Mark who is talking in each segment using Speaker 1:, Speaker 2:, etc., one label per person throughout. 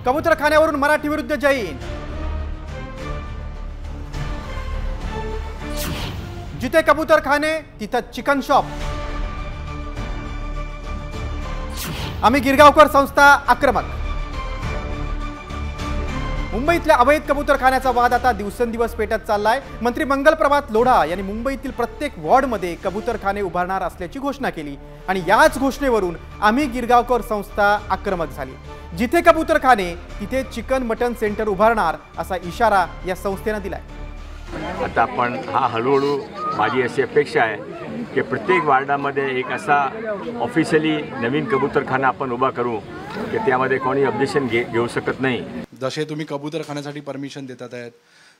Speaker 1: कबूतरखान्यावरून मराठी विरुद्ध जैन। जिथे कबूतरखाने तिथं चिकन शॉप। आम्ही गिरगावकर संस्था आक्रमक। मुंबईतल्या अवैध कबूतरखान्याचा वाद आता दिवसेंदिवस पेटत चाललाय। मंत्री मंगल प्रभात लोढा यांनी मुंबईतील प्रत्येक वॉर्डमध्ये कबूतरखाने उभारणार असल्याची घोषणा केली आणि याच घोषणेवरून आम्ही गिरगावकर संस्था आक्रमक झाली। जिथे कबूतरखाने तिथे चिकन मटन सेंटर उभारणार असा इशारा या संस्थेने दिलाय।
Speaker 2: आता आपण हळूहळू माझी अशी अपेक्षा आहे की प्रत्येक वार्डामध्ये एक असा ऑफिशियली नवीन कबूतरखाना आपण उभा करू की त्यामध्ये कोणी ऑब्जेक्शन घेऊ शकत नाही।
Speaker 3: जसे तुम्ही कबूतरखान्यासाठी परमिशन देतात आहेत,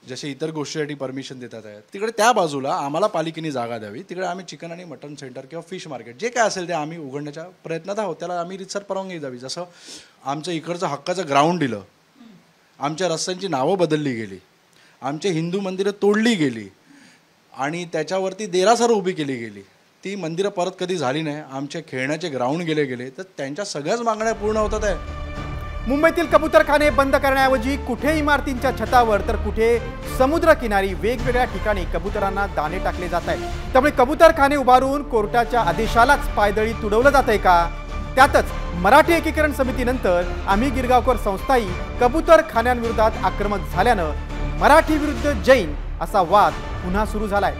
Speaker 3: जसे इतर गोष्टीसाठी परमिशन देतात आहेत, तिकडे त्या बाजूला आम्हाला पालिकेने जागा द्यावी। तिकडे आम्ही चिकन आणि मटन सेंटर किंवा फिश मार्केट जे काय असेल ते आम्ही उघडण्याच्या प्रयत्नात आहोत। त्याला आम्ही रितसर परवानगी द्यावी। जसं आमचं इकडचं हक्काचं ग्राउंड दिलं, आमच्या रस्त्यांची नावं बदलली गेली, आमचे हिंदू मंदिरं तोडली गेली आणि त्याच्यावरती देरासर उभी केली गेली। ती मंदिरं परत कधी झाली नाही। आमचे खेळण्याचे ग्राउंड गेले तर त्यांच्या सगळ्याच मागण्या पूर्ण होतात आहे।
Speaker 1: मुंबईतील कबूतरखाने बंद करण्याऐवजी कुठे इमारतींच्या छतावर तर कुठे समुद्रकिनारी वेगवेगळ्या ठिकाणी कबूतरांना दाणे टाकले जात आहेत। त्यामुळे कबूतरखाने उभारून कोर्टाच्या आदेशालाच पायदळी तुडवलं जातंय का? त्यातच मराठी एकीकरण समितीनंतर आम्ही गिरगावकर संस्थाही कबूतरखान्यांविरोधात आक्रमक झाल्यानं मराठी विरुद्ध जैन असा वाद पुन्हा सुरू झालाय।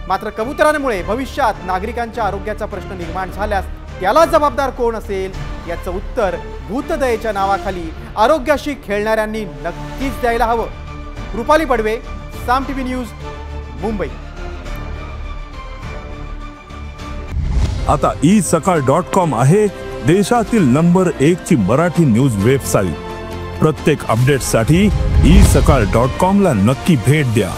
Speaker 1: मात्र कबूतरांमुळे भविष्यात नागरिकांच्या आरोग्याचा प्रश्न निर्माण झाल्यास त्याला जबाबदार कोण असेल याचं उत्तर भूतदयेच्या नावाखाली आरोग्याशी खेळणाऱ्यांनी नक्कीच द्यायला हवं। रुपाली बडवे, साम टीव्ही न्यूज, मुंबई।
Speaker 4: आता isakal.com आहे देशातील नंबर 1 ची मराठी न्यूज वेबसाईट। प्रत्येक अपडेटसाठी isakal.com ला नक्की भेट द्या।